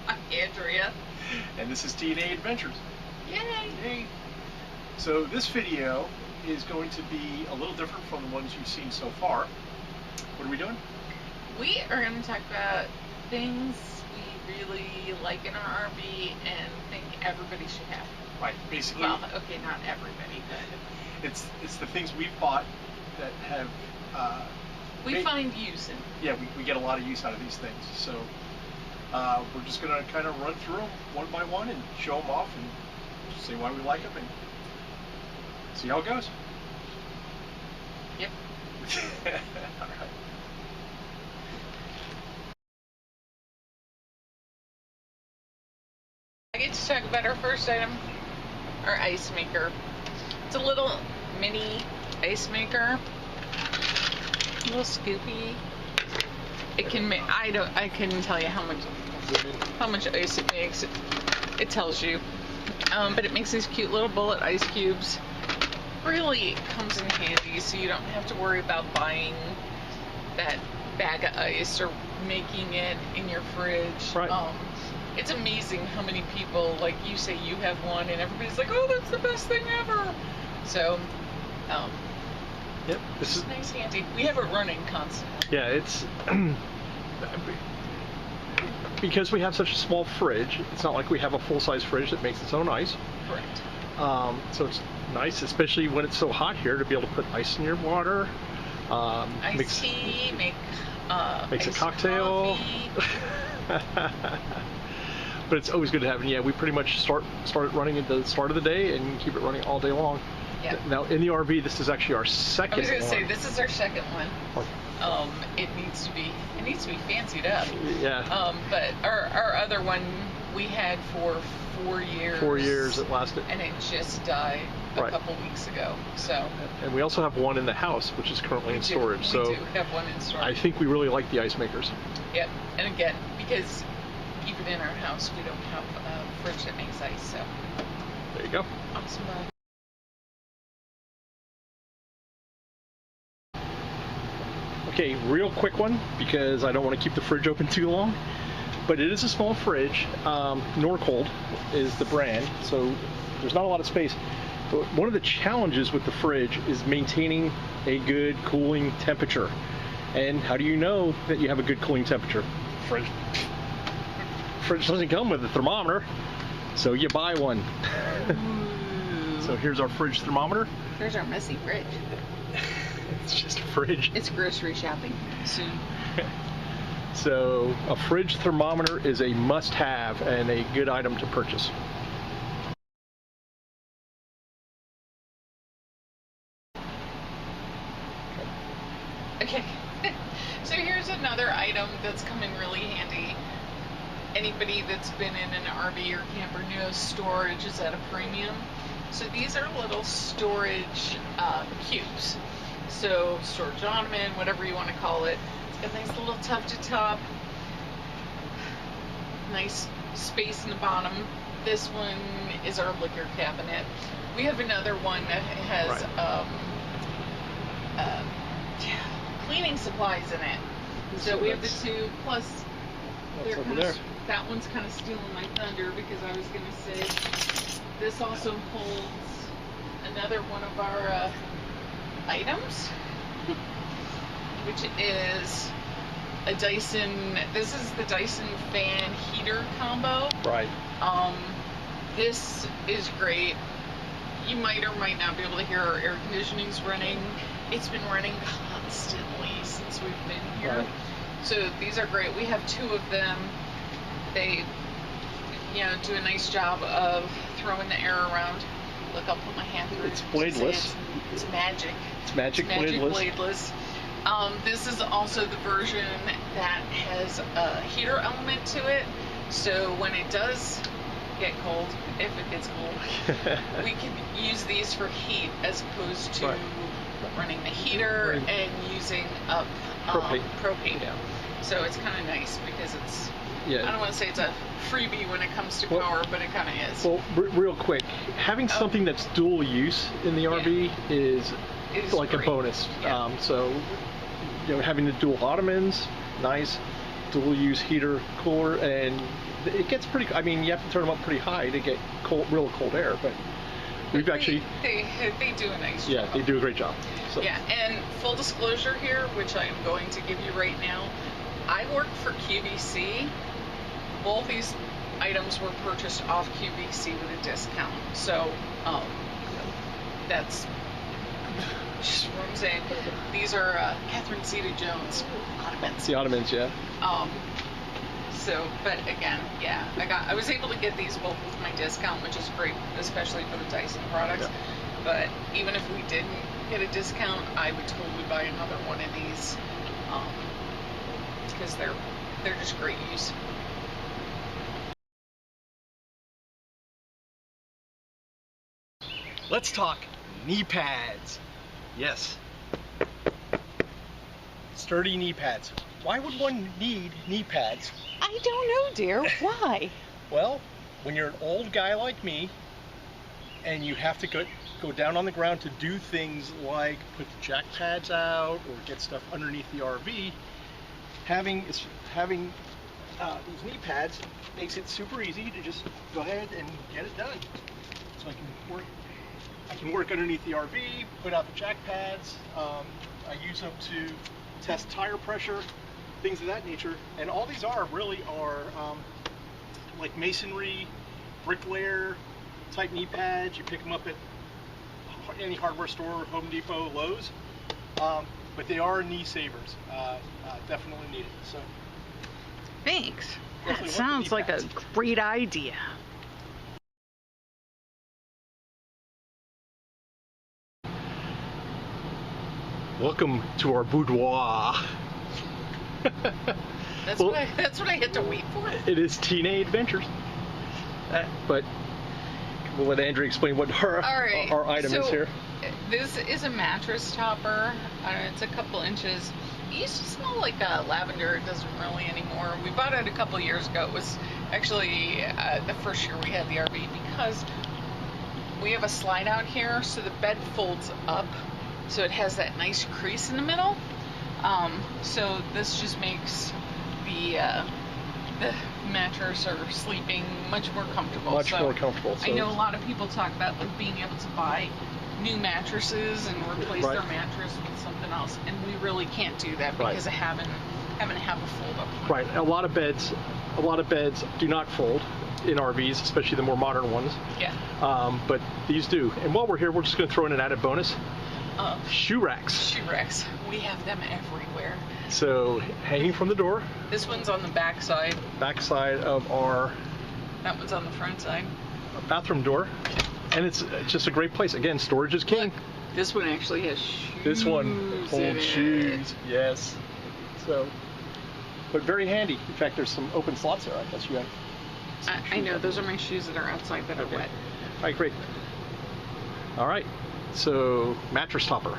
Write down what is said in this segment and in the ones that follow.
Hi, Andrea. And this is TNA Adventures. Yay! Yay! So this video is going to be a little different from the ones you've seen so far. What are we doing? We are going to talk about things we really like in our RV and think everybody should have. Right, basically. Well, okay, not everybody, but it's the things we've bought that have we find use in. Yeah, we get a lot of use out of these things. So we're just going to kind of run through them one by one and show them off and say why we like them and see how it goes. Yep. All right. I get to talk about our first item, our ice maker. It's a little mini ice maker, a little scoopy. It can make, I couldn't tell you how much ice it makes. It tells you, but it makes these cute little bullet ice cubes. Really comes in handy, so you don't have to worry about buying that bag of ice or making it in your fridge. Right. It's amazing how many people, like you say you have one, and everybody's like, oh, that's the best thing ever. So, yep, this is nice, handy. We have it running constantly. Yeah, it's because we have such a small fridge. It's not like we have a full-size fridge that makes its own ice. Correct. So it's nice, especially when it's so hot here, to be able to put ice in your water. Iced tea, makes a cocktail. But it's always good to have. And yeah, we pretty much start it running at the start of the day and keep it running all day long. Yep. Now in the RV, this is actually our second one. I was going to say, this is our second one. It needs to be fancied up. Yeah. But our other one we had for 4 years. 4 years it lasted. And it just died a couple weeks ago. So. And we also have one in the house, which is currently in storage. We do have one in storage. I think we really like the ice makers. Yep. And again, because even in our house we don't have a fridge that makes ice, so. There you go. Awesome. Okay, real quick one, because I don't want to keep the fridge open too long, but it is a small fridge. Norcold is the brand, so there's not a lot of space. But one of the challenges with the fridge is maintaining a good cooling temperature. And how do you know that you have a good cooling temperature? Fridge doesn't come with a thermometer, so you buy one. So here's our fridge thermometer. There's our messy fridge. It's just a fridge. It's grocery shopping soon. So a fridge thermometer is a must-have and a good item to purchase. Okay. So here's another item that's come in really handy. Anybody that's been in an RV or camper knows storage is at a premium. So these are little storage cubes. So storage ottoman, whatever you want to call it. It's got a nice little tub to top. Nice space in the bottom. This one is our liquor cabinet. We have another one that has cleaning supplies in it. So we have the two, plus that one's kind of stealing my thunder, because I was going to say this also holds another one of our items, which is a Dyson. This is the Dyson fan heater combo. Right. This is great. You might or might not be able to hear our air conditioning's running. It's been running constantly since we've been here. Right. So these are great. We have two of them. They, do a nice job of throwing the air around. Look, I'll put my hand through it. It's bladeless. It's magic. It's magic bladeless. This is also the version that has a heater element to it. So when it does get cold, if it gets cold, we can use these for heat as opposed to running the heater and using up propane. Yeah. So it's kind of nice because it's, I don't want to say it's a freebie when it comes to power, but it kind of is. Well, real quick, having something that's dual use in the RV is like great. A bonus. Yeah. So, having the dual ottomans, nice. dual use heater cooler, and it gets pretty. I mean, you have to turn them up pretty high to get real cold air, but we've actually they do a nice job. Yeah, they do a great job. So. Yeah, and full disclosure here, which I am going to give you right now, I work for QVC. Both these items were purchased off QVC with a discount, so that's just what I'm saying. These are Catherine Zeta-Jones ottomans. The ottomans, yeah. So, but again, yeah, I was able to get these both with my discount, which is great, especially for the Dyson products. Yeah. But even if we didn't get a discount, I would totally buy another one of these because they're just great use. Let's talk knee pads. Yes. Sturdy knee pads. Why would one need knee pads? I don't know, dear. Why? Well, when you're an old guy like me and you have to go down on the ground to do things like put the jack pads out or get stuff underneath the RV, having these knee pads makes it super easy to just go ahead and get it done. So I can work underneath the RV, put out the jack pads. I use them to test tire pressure, things of that nature. And all these really are like masonry, bricklayer type knee pads. You pick them up at any hardware store, Home Depot, Lowe's. But they are knee savers. Definitely needed. So. Thanks. That sounds like a great idea. Welcome to our boudoir. That's what I had to wait for. It is Teenage Adventures. But we'll let Andrea explain what our item is here. This is a mattress topper. It's a couple inches. It used to smell like lavender. It doesn't really anymore. We bought it a couple years ago. It was actually the first year we had the RV because we have a slide out here, so the bed folds up. So it has that nice crease in the middle. So this just makes the mattress or sleeping much more comfortable. Much more comfortable. So I know a lot of people talk about like being able to buy new mattresses and replace their mattress with something else, and we really can't do that because of having to have a fold-up one. Right. A lot of beds do not fold in RVs, especially the more modern ones. Yeah. But these do. And while we're here, we're just going to throw in an added bonus. Shoe racks. Shoe racks. We have them everywhere. So hanging from the door. This one's on the back side. Back side of our. That one's on the front side. Bathroom door. And it's just a great place. Again, storage is king. Look, this one actually has shoes. This one holds shoes. Yes. So, but very handy. In fact, there's some open slots there. I guess you have. I know. Those are my shoes that are outside that are wet. All right, great. All right. So, mattress topper.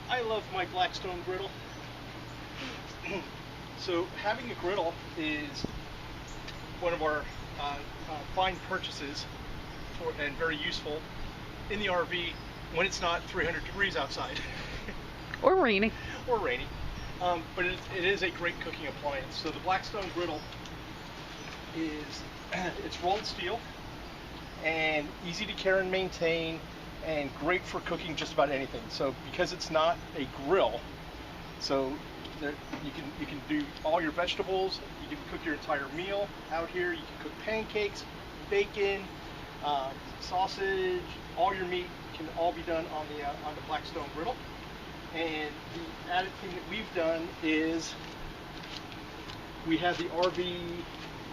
I love my Blackstone griddle. So, having a griddle is one of our fine purchases and very useful in the RV when it's not 300 degrees outside. Or raining. Or rainy. But it is a great cooking appliance. So the Blackstone griddle it's rolled steel and easy to care and maintain and great for cooking just about anything. So because it's not a grill, so you can do all your vegetables, you can cook your entire meal out here, you can cook pancakes, bacon, sausage, all your meat can all be done on the Blackstone griddle. And the added thing that we've done is we have the RV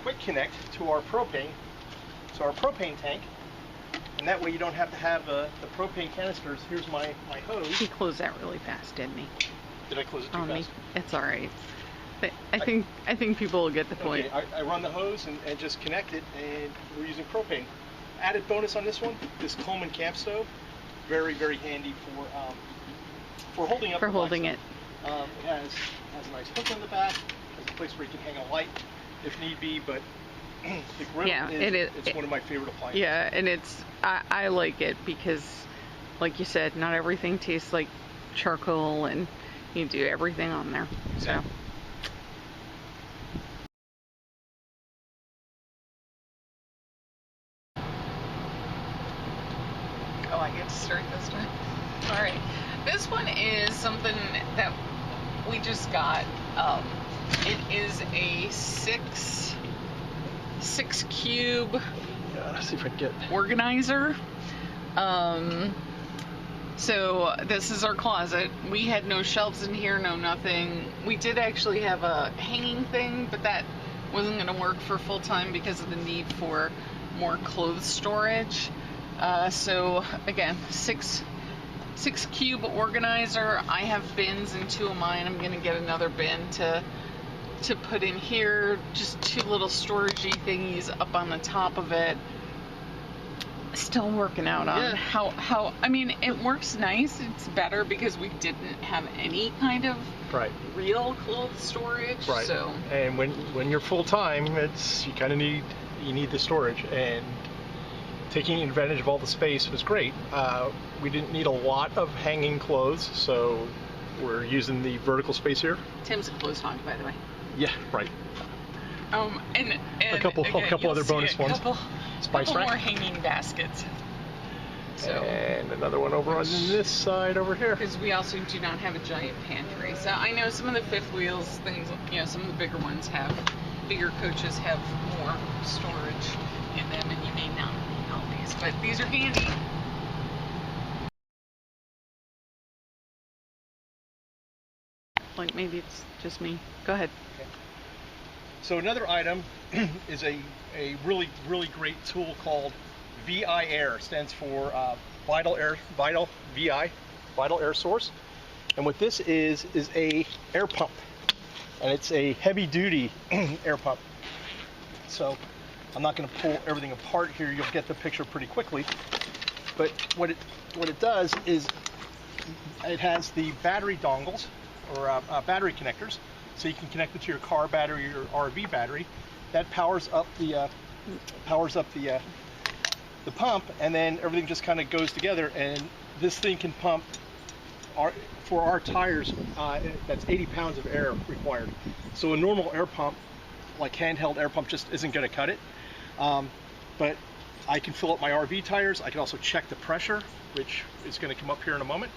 Quick Connect to our propane, so our propane tank, and that way you don't have to have the propane canisters. Here's my hose. He closed that really fast, didn't he? Did I close it too On fast? me. It's all right. But I think people will get the point. Okay, I run the hose and just connect it, and we're using propane. Added bonus on this one, this Coleman camp stove, very, very handy for holding up. For holding it. It has a nice hook on the back. Has a place where you can hang a light if need be, but the griddle it's one of my favorite appliances. Yeah, and I like it because like you said, not everything tastes like charcoal, and you do everything on there. So. Oh, I get to start this time. All right. This one is something that we just got. It is a six cube. Yeah, let's see if I can get organizer. So this is our closet. We had no shelves in here, no nothing. We did actually have a hanging thing, but that wasn't going to work for full time because of the need for more clothes storage. So again, six cube organizer. I have bins in 2 of mine. I'm going to get another bin to put in here. Just 2 little storagey thingies up on the top of it. Still working out on how I mean, it works nice. It's better because we didn't have any kind of real clothes storage. Right. So, and when you're full time, you kind of need the storage, and taking advantage of all the space was great. We didn't need a lot of hanging clothes, so we're using the vertical space here. Tim's a clothes hog, by the way. Yeah, right. And a couple other bonus ones. Spice couple rack. more hanging baskets. So, and another one over on this side over here. Because we also do not have a giant pantry. So I know some of the fifth wheels things, some of the bigger bigger coaches have more storage in them, and you may not need all these, but these are handy. Like maybe it's just me. Go ahead. Okay. So another item is a really great tool called RV'er. Stands for vital air source. And what this is a air pump, and it's a heavy duty air pump. So I'm not going to pull everything apart here. You'll get the picture pretty quickly. But what it does is it has the battery dongles or battery connectors, so you can connect it to your car battery or RV battery. That powers up the pump, and then everything just kind of goes together. And this thing can pump for our tires. That's 80 pounds of air required. So a normal air pump, like handheld air pump, just isn't going to cut it. But I can fill up my RV tires. I can also check the pressure, which is going to come up here in a moment.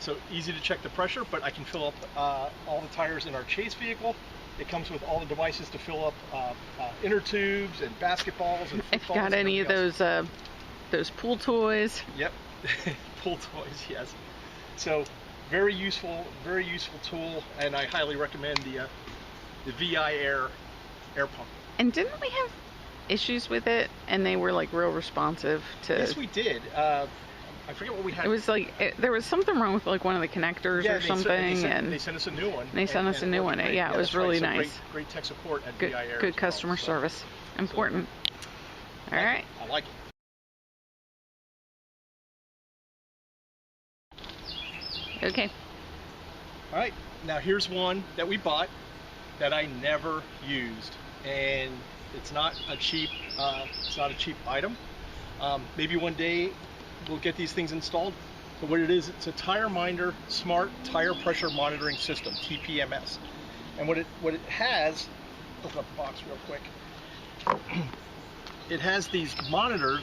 So easy to check the pressure, but I can fill up all the tires in our Chase vehicle. It comes with all the devices to fill up inner tubes and basketballs and If footballs. you got any of those pool toys. Yep, pool toys, yes. So very useful tool, and I highly recommend the RV'er air pump. And didn't we have issues with it, and they were like real responsive to? Yes, we did. I forget what we had. It was like there was something wrong with like one of the connectors or something, and they sent us a new one. They sent us a new one. Great. Yeah, it was really nice. Great tech support at good, RV'er. good customer service. Important. All right. I like it. Okay. All right. Now here's one that we bought that I never used, and it's not a cheap item. Maybe one day we'll get these things installed. But what it is, it's a Tire Minder Smart Tire Pressure Monitoring System, TPMS. And what it has, open up the box real quick. It has these monitor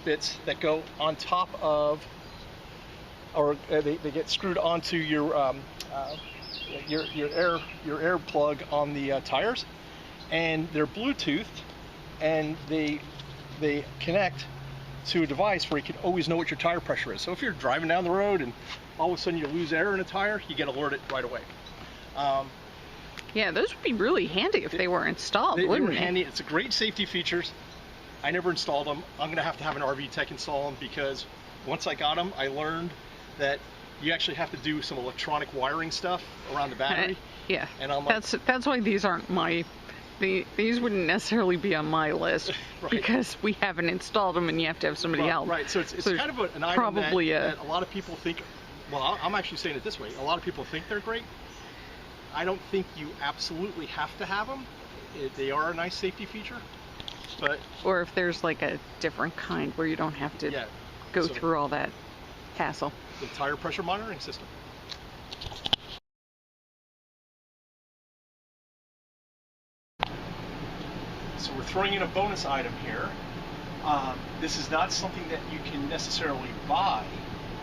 bits that go on top of, or they get screwed onto your air plug on the tires, and they're Bluetooth, and they connect to a device where you can always know what your tire pressure is. So if you're driving down the road and all of a sudden you lose air in a tire, you get alerted right away. Yeah, those would be really handy if they were installed, wouldn't they? They? Handy. It's a great safety features. I never installed them. I'm going to have an RV tech install them, because once I got them, I learned that you actually have to do some electronic wiring stuff around the battery. Yeah, and I'm like, that's why these aren't these wouldn't necessarily be on my list, right, because we haven't installed them and you have to have somebody help. Right, so it's kind of an item probably that a lot of people think, well, I'm actually saying it this way, a lot of people think they're great. I don't think you absolutely have to have them. They are a nice safety feature, but... Or if there's like a different kind where you don't have to go through all that hassle. The tire pressure monitoring system. So we're throwing in a bonus item here. This is not something that you can necessarily buy,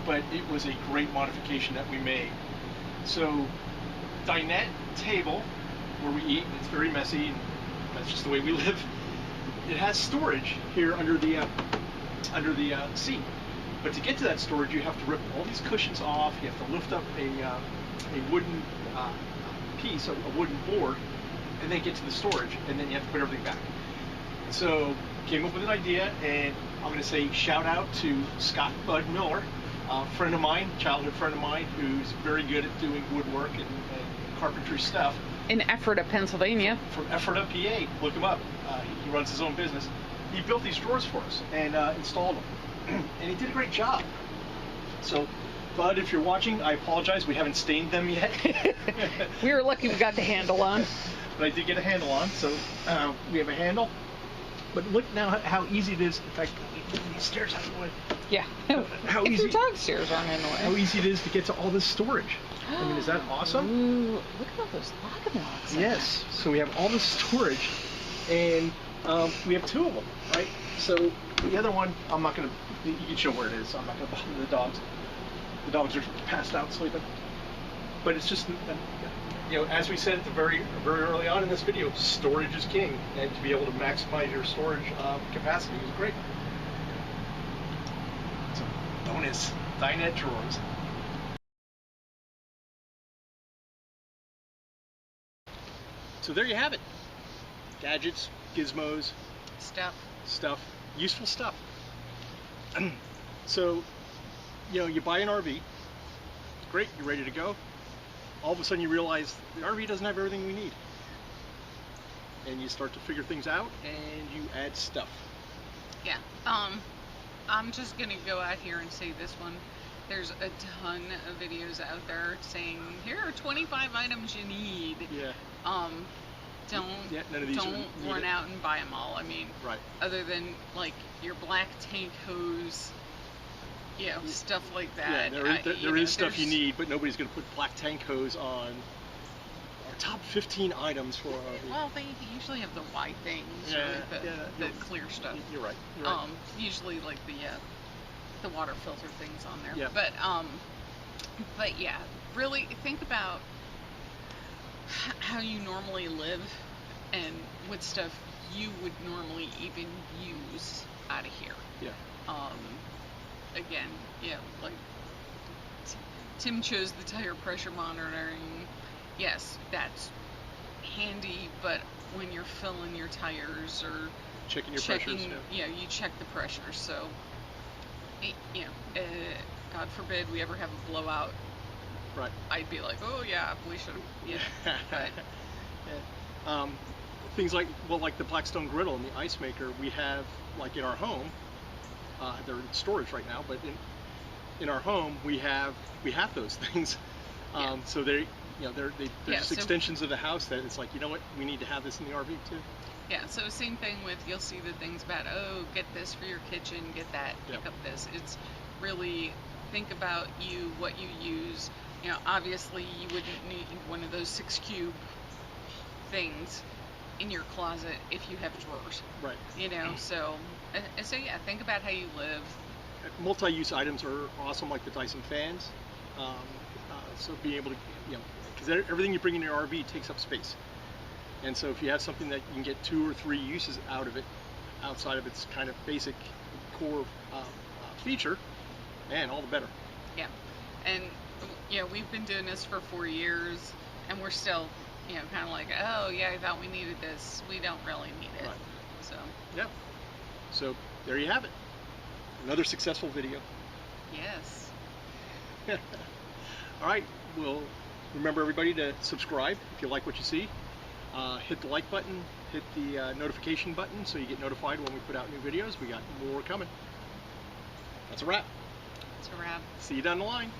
but it was a great modification that we made. So, dinette table where we eat, and it's very messy, and that's just the way we live. It has storage here under the seat. But to get to that storage, you have to rip all these cushions off. You have to lift up a wooden piece, a wooden board, and then get to the storage, and then you have to put everything back. So came up with an idea, and I'm going to say shout out to Scott Bud Miller, a friend of mine, childhood friend of mine, who's very good at doing woodwork and carpentry stuff. In Ephrata, Pennsylvania. From Ephrata, PA. Look him up. He runs his own business. He built these drawers for us and installed them, and he did a great job. So, Bud, if you're watching, I apologize. We haven't stained them yet. We were lucky we got the handle on. But I did get a handle on, so we have a handle. But look now how easy it is. In fact, these stairs out of the way. Yeah. How if easy, your dog stairs aren't in the way. How easy it is to get to all this storage. I mean, is that awesome? Ooh, look at all those lock-and-locks. Yes. So we have all this storage, and we have two of them, right? So the other one, I'm not going to, you can show where it is. I'm not going to bother the dogs. The dogs are passed out sleeping. But it's just, you know, as we said at the very early on in this video, storage is king, and to be able to maximize your storage capacity is great. So, bonus Dinette Drawers. So there you have it. Gadgets, gizmos, stuff, useful stuff. So, you know, you buy an RV, great, you're ready to go. All of a sudden you realize the RV doesn't have everything we need. And you start to figure things out, and you add stuff. Yeah. I'm just going to go out here and say this one. There's a ton of videos out there saying, here are 25 items you need. Yeah. Don't run out and buy them all. I mean, right. Other than like your black tank hose, you know, stuff like that. Yeah, there is stuff you need, but nobody's going to put black tank hose on our top 15 items for RV. Well, they usually have the white things, or the clear stuff. You're right. Usually like the water filter things on there. Yeah. But yeah, really think about how you normally live and what stuff you would normally even use out of here. Yeah. Again, yeah, like Tim chose the tire pressure monitoring. Yes, that's handy, but when you're filling your tires or checking your pressures, you check the pressure. So, you know, God forbid we ever have a blowout. Right. I'd be like, oh yeah, we should have. But things like the Blackstone Griddle and the ice maker we have like in our home. They're in storage right now, but in our home we have those things. So they're just extensions of the house that it's like, you know what, we need to have this in the RV too. Yeah, so same thing with, you'll see the things about, oh, get this for your kitchen, get that, pick up this. It's really, think about you, what you use. You know, obviously you wouldn't need one of those 6-cube things in your closet if you have drawers. Right. You know, so yeah, think about how you live. Multi-use items are awesome, like the Dyson fans. So being able to, you know, because everything you bring in your RV takes up space. And so if you have something that you can get 2 or 3 uses out of it, outside of its kind of basic core feature, man, all the better. Yeah. And, you know, we've been doing this for 4 years, and we're still, you know, kind of like, oh, yeah, I thought we needed this. We don't really need it. Right. So. Yeah. So there you have it. Another successful video. Yes. All right. Well, remember everybody to subscribe if you like what you see. Hit the like button, hit the notification button so you get notified when we put out new videos. We got more coming. That's a wrap. It's a wrap. See you down the line.